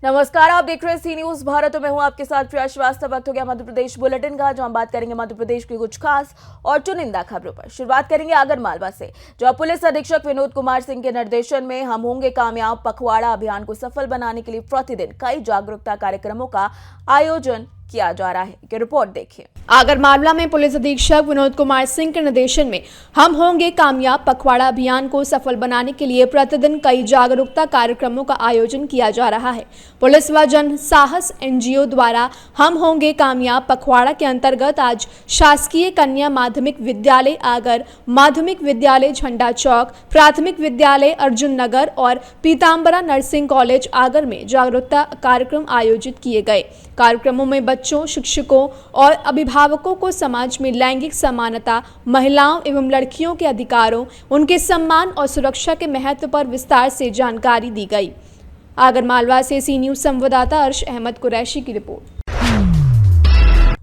नमस्कार, आप देख रहे हैं सी न्यूज भारत। मैं हूं आपके साथ प्रिया श्रीवास्तव। वक्त हो गया मध्य प्रदेश बुलेटिन का, जहां हम बात करेंगे मध्य प्रदेश की कुछ खास और चुनिंदा खबरों पर। शुरुआत करेंगे आगर मालवा से, जहां पुलिस अधीक्षक विनोद कुमार सिंह के निर्देशन में हम होंगे कामयाब पखवाड़ा अभियान को सफल बनाने के लिए प्रतिदिन कई जागरूकता कार्यक्रमों का आयोजन किया जा रहा है। कि रिपोर्ट देखिए। आगर मालवा में पुलिस अधीक्षक विनोद कुमार सिंह के निर्देशन में हम होंगे कामयाब पखवाड़ा अभियान को सफल बनाने के लिए प्रतिदिन कई जागरूकता कार्यक्रमों का आयोजन किया जा रहा है। पुलिस व जन साहस एनजीओ द्वारा हम होंगे कामयाब पखवाड़ा के अंतर्गत आज शासकीय कन्या माध्यमिक विद्यालय आगर, माध्यमिक विद्यालय झंडा चौक, प्राथमिक विद्यालय अर्जुन नगर और पीताम्बरा नर्सिंग कॉलेज आगर में जागरूकता कार्यक्रम आयोजित किए गए। कार्यक्रमों में बच्चों, शिक्षकों और अभिभावकों को समाज में लैंगिक समानता, महिलाओं एवं लड़कियों के अधिकारों, उनके सम्मान और सुरक्षा के महत्व पर विस्तार से जानकारी दी गई। आगर मालवा से सी न्यूज संवाददाता अर्श अहमद कुरैशी की रिपोर्ट।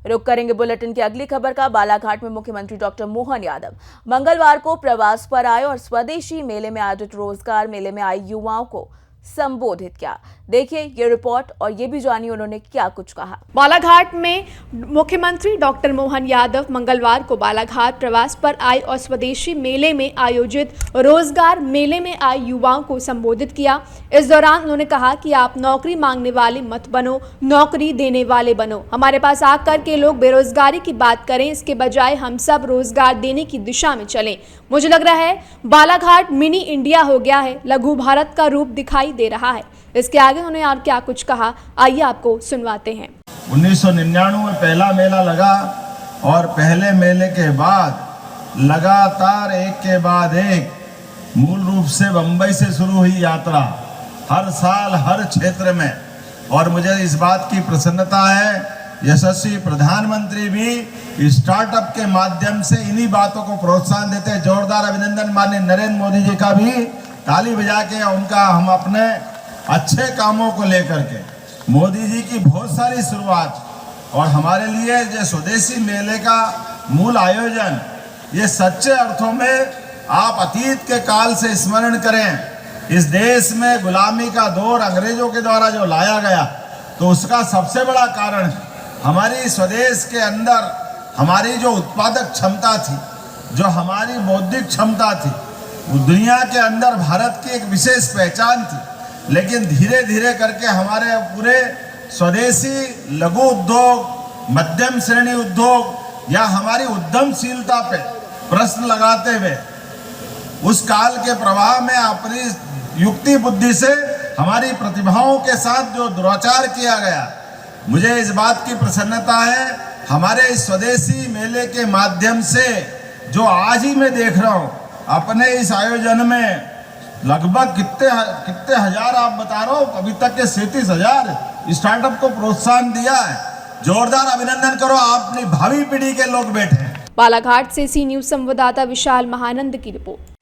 रुक करेंगे बुलेटिन की अगली खबर का। बालाघाट में मुख्यमंत्री डॉक्टर मोहन यादव मंगलवार को प्रवास पर आए और स्वदेशी मेले में आयोजित रोजगार मेले में आए युवाओं को संबोधित किया। देखिए ये रिपोर्ट और ये भी जानिए उन्होंने क्या कुछ कहा। बालाघाट में मुख्यमंत्री डॉक्टर मोहन यादव मंगलवार को बालाघाट प्रवास पर आए और स्वदेशी मेले में आयोजित रोजगार मेले में आए युवाओं को संबोधित किया। इस दौरान उन्होंने कहा कि आप नौकरी मांगने वाले मत बनो, नौकरी देने वाले बनो। हमारे पास आकर के लोग बेरोजगारी की बात करें, इसके बजाय हम सब रोजगार देने की दिशा में चलें। मुझे लग रहा है बालाघाट मिनी इंडिया हो गया है, लघु भारत का रूप दिखाई दे रहा है। इसके आगे उन्होंने और क्या कुछ कहा, आइए आपको सुनवाते हैं। 1999 में पहला मेला लगा और पहले मेले के बाद लगातार एक के बाद एक मूल रूप से बंबई से शुरू हुई यात्रा हर साल हर क्षेत्र में। और मुझे इस बात की प्रसन्नता है, यशस्वी प्रधानमंत्री भी स्टार्टअप के माध्यम से इन्हीं बातों को प्रोत्साहन देते हैं। जोरदार अभिनंदन माननीय नरेंद्र मोदी जी का भी ताली बजा के उनका हम अपने अच्छे कामों को लेकर के। मोदी जी की बहुत सारी शुरुआत और हमारे लिए जो स्वदेशी मेले का मूल आयोजन, ये सच्चे अर्थों में आप अतीत के काल से स्मरण करें। इस देश में गुलामी का दौर अंग्रेजों के द्वारा जो लाया गया, तो उसका सबसे बड़ा कारण हमारी स्वदेश के अंदर हमारी जो उत्पादक क्षमता थी, जो हमारी बौद्धिक क्षमता थी, वो दुनिया के अंदर भारत की एक विशेष पहचान थी। लेकिन धीरे धीरे करके हमारे पूरे स्वदेशी लघु उद्योग, मध्यम श्रेणी उद्योग या हमारी उद्यमशीलता पे प्रश्न लगाते हुए उस काल के प्रवाह में अपनी युक्ति बुद्धि से हमारी प्रतिभाओं के साथ जो दुराचार किया गया, मुझे इस बात की प्रसन्नता है हमारे इस स्वदेशी मेले के माध्यम से जो आज ही मैं देख रहा हूँ अपने इस आयोजन में लगभग कितने हजार आप बता रहे हो, अभी तक के 37,000 स्टार्टअप को प्रोत्साहन दिया है। जोरदार अभिनंदन करो, आप अपनी भावी पीढ़ी के लोग बैठे हैं। बालाघाट से सी न्यूज संवाददाता विशाल महानंद की रिपोर्ट।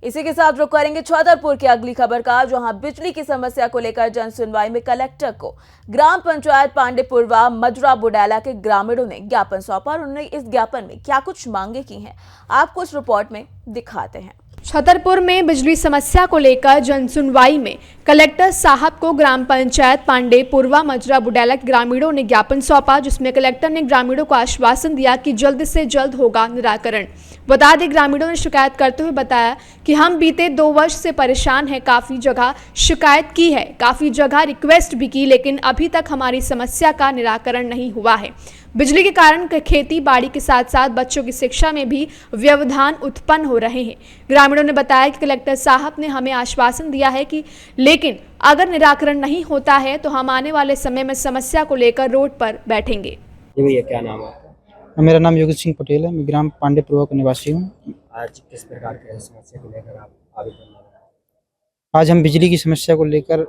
इसी के साथ रुक करेंगे छतरपुर की अगली खबर का, जहां बिजली की समस्या को लेकर जन सुनवाई में कलेक्टर को ग्राम पंचायत पांडेपुरवा मजरा बुडाला के ग्रामीणों ने ज्ञापन सौंपा और उन्होंने इस ज्ञापन में क्या कुछ मांगे की हैं, आपको इस रिपोर्ट में दिखाते हैं। छतरपुर में बिजली समस्या को लेकर जन सुनवाई में कलेक्टर साहब को ग्राम पंचायत पांडेपुरवा मजरा बुडाला के ग्रामीणों ने ज्ञापन सौंपा, जिसमें कलेक्टर ने ग्रामीणों को आश्वासन दिया कि जल्द से जल्द होगा निराकरण। बता दें, ग्रामीणों ने शिकायत करते हुए बताया कि हम बीते 2 वर्ष से परेशान हैं, काफ़ी जगह शिकायत की है, काफ़ी जगह रिक्वेस्ट भी की, लेकिन अभी तक हमारी समस्या का निराकरण नहीं हुआ है। बिजली के कारण खेती बाड़ी के साथ साथ बच्चों की शिक्षा में भी व्यवधान उत्पन्न हो रहे हैं। ग्रामीणों ने बताया कि कलेक्टर साहब ने हमें आश्वासन दिया है कि लेकिन अगर निराकरण नहीं होता है तो हम आने वाले समय में समस्या को लेकर रोड पर बैठेंगे। भैया क्या नाम है? मेरा नाम योगेश सिंह पटेल है, मैं ग्राम पांडेपुरवा का निवासी हूँ। आज किस प्रकार की समस्या को लेकर आप आवेदन? आज हम बिजली की समस्या को लेकर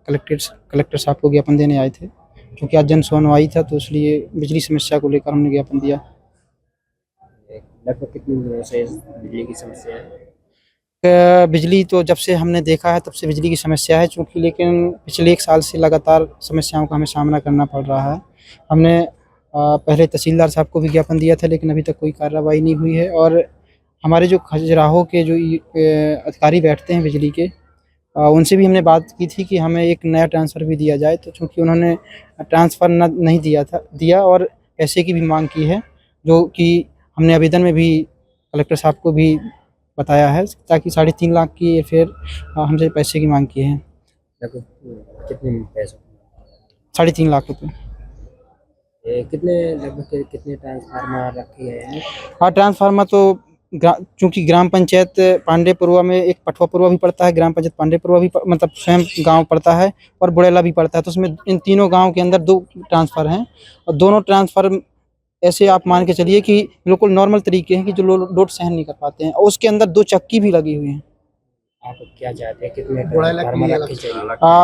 कलेक्टर साहब को ज्ञापन देने आए थे, क्योंकि आज जन सुनवाई था, तो इसलिए बिजली समस्या को लेकर हमने ज्ञापन दिया। लगभग कितने दिनों से बिजली की समस्या है? बिजली तो जब से हमने देखा है तब से बिजली की समस्या है, चूँकि लेकिन पिछले 1 साल से लगातार समस्याओं का हमें सामना करना पड़ रहा है। हमने पहले तहसीलदार साहब को भी ज्ञापन दिया था, लेकिन अभी तक कोई कार्रवाई नहीं हुई है। और हमारे जो खजुराहो के जो अधिकारी बैठते हैं बिजली के, उनसे भी हमने बात की थी कि हमें एक नया ट्रांसफ़र भी दिया जाए, तो चूँकि उन्होंने ट्रांसफ़र नहीं दिया और पैसे की भी मांग की है, जो कि हमने आवेदन में भी कलेक्टर साहब को भी बताया है, ताकि 3.5 लाख की फिर हमसे पैसे की मांग की है। लगभग कितने पैसों 3.5 लाख रुपये। लगभग कितने ट्रांसफार्मर रखे हैं? हाँ, ट्रांसफार्मर तो चूँकि ग्राम पंचायत पांडेपुरवा में एक पटवापुरवा भी पड़ता है, ग्राम पंचायत पांडेपुरवा भी मतलब स्वयं गांव पड़ता है और बुड़ेला भी पड़ता है, तो उसमें इन तीनों गांव के अंदर 2 ट्रांसफ़र हैं और दोनों ट्रांसफ़र ऐसे आप मान के चलिए कि बिल्कुल नॉर्मल तरीके हैं कि जो लोड सहन नहीं कर पाते हैं, और उसके अंदर 2 चक्की भी लगी हुई हैं। आप क्या चाहते हैं, कितने ट्रांसफार्मर रखे चाहिए?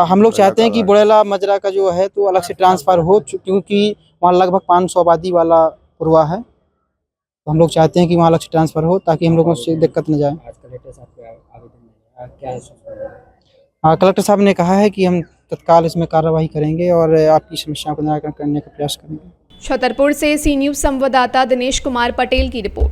हम लोग चाहते हैं कि बुड़ेला मजरा का जो है तो अलग से ट्रांसफ़र हो, क्योंकि वहाँ लगभग 500 आबादी वाला पुरवा है, तो हम लोग चाहते हैं कि वहाँ अलग से ट्रांसफ़र हो ताकि हम लोगों से दिक्कत न जाए। आज कलेक्टर साहब का आवेदन है, क्या है? हाँ, कलेक्टर साहब ने कहा है कि हम तत्काल इसमें कार्रवाई करेंगे और आपकी समस्याओं का निराकरण करने का प्रयास करेंगे। छतरपुर से सी न्यूज़ संवाददाता दिनेश कुमार पटेल की रिपोर्ट।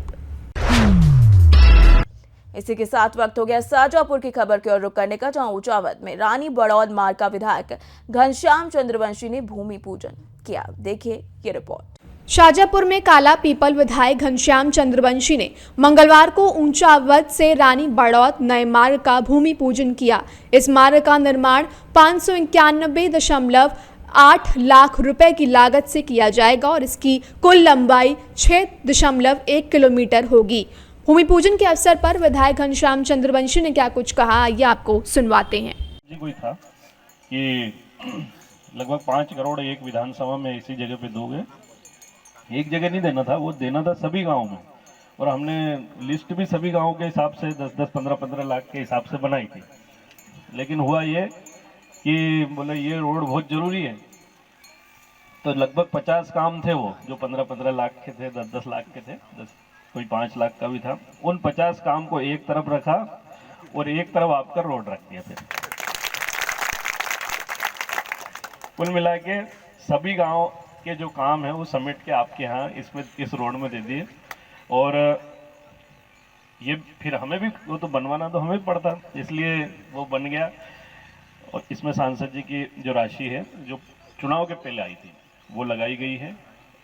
इसी के साथ वक्त हो गया शाजापुर की खबर की ओर रुख करने का, जहां ऊंचावत में रानी बड़ौद मार्ग का विधायक घनश्याम चंद्रवंशी ने भूमि पूजन किया। देखिए ये रिपोर्ट। शाजापुर में काला पीपल विधायक घनश्याम चंद्रवंशी ने मंगलवार को ऊंचावत से रानी बड़ौद नए मार्ग का भूमि पूजन किया। इस मार्ग का निर्माण 591.8 लाख रुपए की लागत से किया जाएगा और इसकी कुल लंबाई 6.1 किलोमीटर होगी। भूमि पूजन के अवसर पर विधायक घनश्याम चंद्रवंशी ने क्या कुछ कहा, आइए आपको सुनवाते हैं। जी कोई था कि लगभग 5 करोड़ एक विधानसभा में इसी जगह पे दोगे, एक जगह नहीं देना था, वो देना था सभी गाँव में, और हमने लिस्ट भी सभी गाँव के हिसाब से 10-10, 15-15 लाख के हिसाब से बनाई थी। लेकिन हुआ ये कि बोले ये रोड बहुत ज़रूरी है, तो लगभग 50 काम थे वो जो 15-15 लाख के थे, 10-10 लाख के थे, कोई 5 लाख का भी था। उन 50 काम को एक तरफ रखा और एक तरफ आपका रोड रख दिया। फिर कुल मिला के सभी गांव के जो काम है वो समेट के आपके यहाँ इस रोड में दे दिए, और ये फिर हमें भी वो तो बनवाना तो हमें पड़ता, इसलिए वो बन गया। और इसमें सांसद जी की जो राशि है जो चुनाव के पहले आई थी वो लगाई गई है,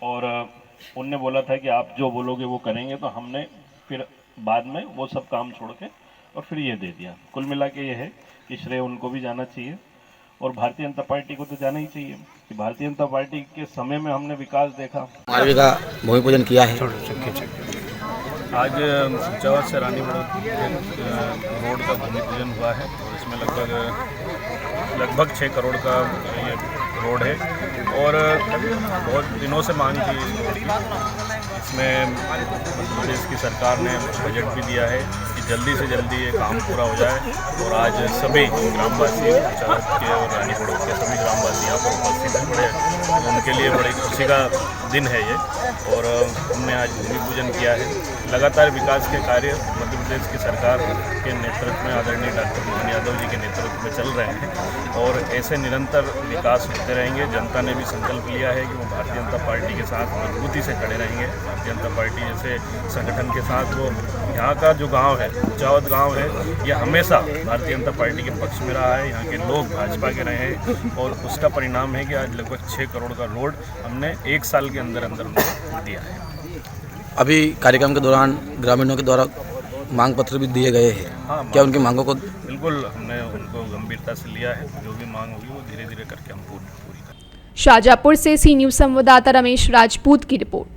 और उनने बोला था कि आप जो बोलोगे वो करेंगे, तो हमने फिर बाद में वो सब काम छोड़ के और फिर ये दे दिया। कुल मिला के ये है कि श्रेय उनको भी जाना चाहिए और भारतीय जनता पार्टी को तो जाना ही चाहिए कि भारतीय जनता पार्टी के समय में हमने विकास देखा। मार्ग का भूमि पूजन किया है। आज ऊंचावत से रानी बड़ौद रोड का भूमि पूजन हुआ है, और इसमें लगभग 6 करोड़ का ये रोड है, और बहुत दिनों से मांग थी इस रोड की। इसमें मध्य प्रदेश की सरकार ने बजट भी दिया है कि जल्दी से जल्दी ये काम पूरा हो जाए, और आज सभी ग्रामवासी ऊंचावत के और रानी बड़ौद के सभी ग्रामवासी यहाँ पर उपस्थित हैं। बड़े उनके लिए बड़ी खुशी का दिन है ये, और हमने आज भूमि पूजन किया है। लगातार विकास के कार्य मध्य प्रदेश की सरकार के नेतृत्व में आदरणीय डॉक्टर मोहन यादव जी के नेतृत्व में चल रहे हैं, और ऐसे निरंतर विकास होते रहेंगे। जनता ने भी संकल्प लिया है कि वो भारतीय जनता पार्टी के साथ मजबूती से खड़े रहेंगे। भारतीय जनता पार्टी जैसे संगठन के साथ वो यहाँ का जो गांव है, ऊंचावत गांव है, ये हमेशा भारतीय जनता पार्टी के पक्ष में रहा है। यहाँ के लोग भाजपा के रहे हैं, और उसका परिणाम है कि आज लगभग 6 करोड़ का रोड हमने 1 साल के अंदर अंदर उनको दिया है। अभी कार्यक्रम के दौरान ग्रामीणों के द्वारा मांग पत्र भी दिए गए हैं। हाँ, क्या उनकी मांगों को बिल्कुल हमने उनको गंभीरता से लिया है। जो भी मांग होगी वो धीरे धीरे करके हम पूरी करेंगे। शाजापुर से सी न्यूज़ संवाददाता रमेश राजपूत की रिपोर्ट।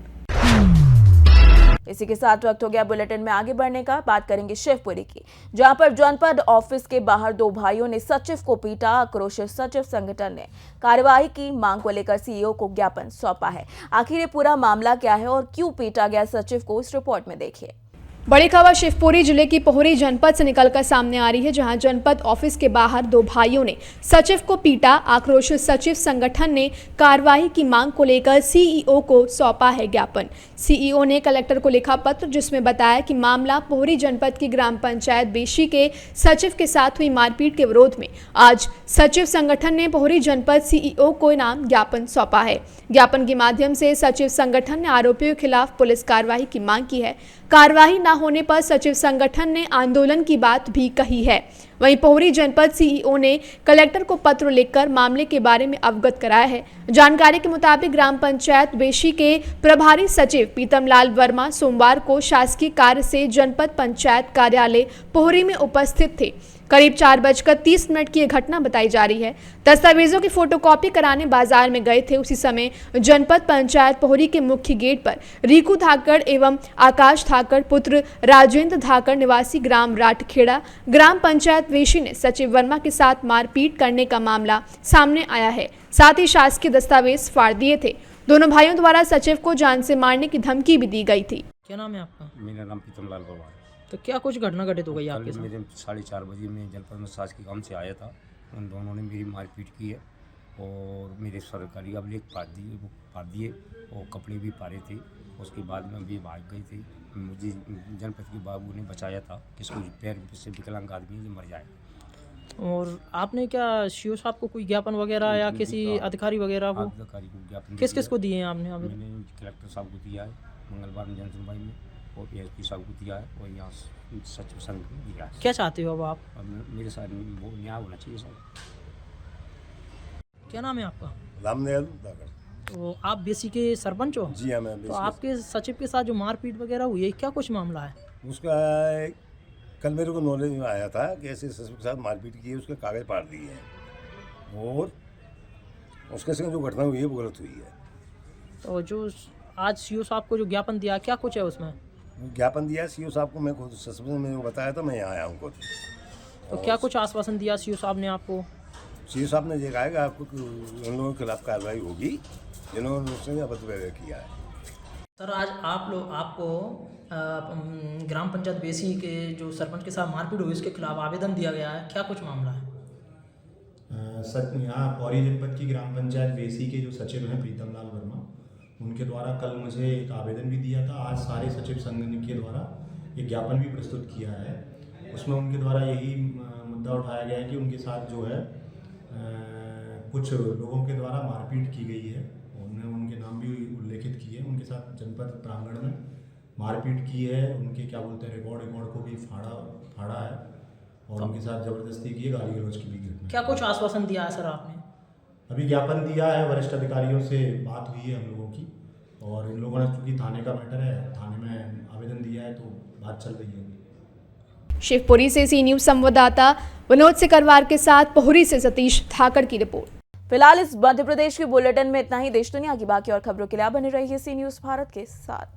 इसी के साथ वक्त हो गया बुलेटिन में आगे बढ़ने का। बात करेंगे शिवपुरी की, जहां पर जनपद ऑफिस के बाहर 2 भाइयों ने सचिव को पीटा। आक्रोशित सचिव संगठन ने कार्यवाही की मांग को लेकर सीईओ को ज्ञापन सौंपा है। आखिर ये पूरा मामला क्या है और क्यों पीटा गया सचिव को, इस रिपोर्ट में देखिए। बड़ी खबर शिवपुरी जिले की पोहरी जनपद से निकलकर सामने आ रही है, जहां जनपद ऑफिस के बाहर 2 भाइयों ने सचिव को पीटा। आक्रोशित सचिव संगठन ने कार्रवाई की मांग को लेकर सीईओ को सौंपा है ज्ञापन। सीईओ ने कलेक्टर को लिखा पत्र, जिसमें बताया कि मामला पोहरी जनपद की ग्राम पंचायत बेशी के सचिव के साथ हुई मारपीट के विरोध में आज सचिव संगठन ने पोहरी जनपद सीईओ को नाम ज्ञापन सौंपा है। ज्ञापन के माध्यम से सचिव संगठन ने आरोपियों के खिलाफ पुलिस कार्रवाई की मांग की है। कार्रवाई न होने पर सचिव संगठन ने आंदोलन की बात भी कही है। वहीं पोहरी जनपद सीईओ ने कलेक्टर को पत्र लिखकर मामले के बारे में अवगत कराया है। जानकारी के मुताबिक ग्राम पंचायत बेशी के प्रभारी सचिव पीतमलाल वर्मा सोमवार को शासकीय कार्य से जनपद पंचायत कार्यालय पोहरी में उपस्थित थे। करीब 4:30 की यह घटना बताई जा रही है। दस्तावेजों की फोटोकॉपी कराने बाजार में गए थे। उसी समय जनपद पंचायत पोहरी के मुख्य गेट पर रीकू धाकड़ एवं आकाश धाकड़ पुत्र राजेंद्र धाकड़ निवासी ग्राम राटखेड़ा ग्राम पंचायत वेशी ने सचिव वर्मा के साथ मारपीट करने का मामला सामने आया है। साथ ही शासकीय दस्तावेज फाड़ दिए थे। दोनों भाइयों द्वारा सचिव को जान से मारने की धमकी भी दी गई थी। क्या नाम है आपका? मेरा नाम पीतमलाल वर्मा है। तो क्या कुछ घटना घटित हो गई आपके कल साथ? मेरे 4:30 बजे मैं जनपद में सास के काम से आया था। उन दोनों ने मेरी मारपीट की है और मेरे सरकारी अभिलेख फाड़ दिए और कपड़े भी फाड़े थे। उसके बाद में भी भाग गई थी। मुझे जनपद के बाबू ने बचाया था कि इसको पैर से विकलांग आदमी मर जाए। और आपने क्या सीओ साहब को कोई ज्ञापन वगैरह या किसी अधिकारी वगैरह को अधिकारी को ज्ञापन किस किस को दिए हैं आपने? मैंने कलेक्टर साहब को दिया है मंगलवार में जनसुनवाई में और एसपी साहब को दिया है और यहाँ सचिव संघ को दिया है। क्या चाहते हो अब आप? अब मेरे साथ वो न्याय होना चाहिए सर। क्या नाम है आपका? रामदयाल धाकड़। तो आप बेसी के सरपंच हो? जी हाँ, मैं तो आपके सचिव के साथ जो मारपीट वगैरह हुई है, क्या कुछ मामला है? उसका कल मेरे को नॉलेज में आया था कि ऐसे सचिव के साथ मारपीट की है, उसके कागज फाड़ दिए हैं और उसके संग जो घटना हुई है वो गलत हुई है। तो जो आज सीओ साहब को जो ज्ञापन दिया, क्या कुछ है उसमें? ज्ञापन दिया सीओ साहब को, मैं खुद सचिव ने मेरे को बताया था, मैं यहाँ आया हूँ खुद। तो क्या कुछ आश्वासन दिया सीओ साहब ने आपको? सीओ साहब ने ये कहा कि आपको उन लोगों के खिलाफ कार्रवाई होगी जिन्होंने उसने अभद्र व्यवहार किया है। सर, आज आपको ग्राम पंचायत बेसी के जो सरपंच के साथ मारपीट हुई उसके खिलाफ आवेदन दिया गया है, क्या कुछ मामला है? सच यहाँ पौरी जनपद की ग्राम पंचायत बेसी के जो सचिव हैं प्रीतमलाल वर्मा, उनके द्वारा कल मुझे एक आवेदन भी दिया था। आज सारे सचिव संघ के द्वारा एक ज्ञापन भी प्रस्तुत किया है। उसमें उनके द्वारा यही मुद्दा उठाया गया है कि उनके साथ जो है कुछ लोगों के द्वारा मारपीट की गई है। उन्होंने उनके नाम भी उल्लेखित किए। उनके साथ जनपद प्रांगण में मारपीट की है। उनके क्या बोलते हैं रिकॉर्ड को भी फाड़ा है और उनके साथ ज़बरदस्ती की है, गाली गलौज की भी घटना। क्या कुछ आश्वासन दिया है सर आपने? अभी ज्ञापन दिया है, वरिष्ठ अधिकारियों से बात हुई है हम लोगों की और इन लोगों ने चूँकि थाने का मैटर है, थाने में आवेदन दिया है तो बात चल रही है। शिवपुरी से सी न्यूज संवाददाता विनोद सिकरवार के साथ पोहरी से सतीश धाकड़ की रिपोर्ट। फिलहाल इस मध्य प्रदेश के बुलेटिन में इतना ही। देश दुनिया की बाकी और खबरों के लिए आप बने रहिए सी न्यूज भारत के साथ।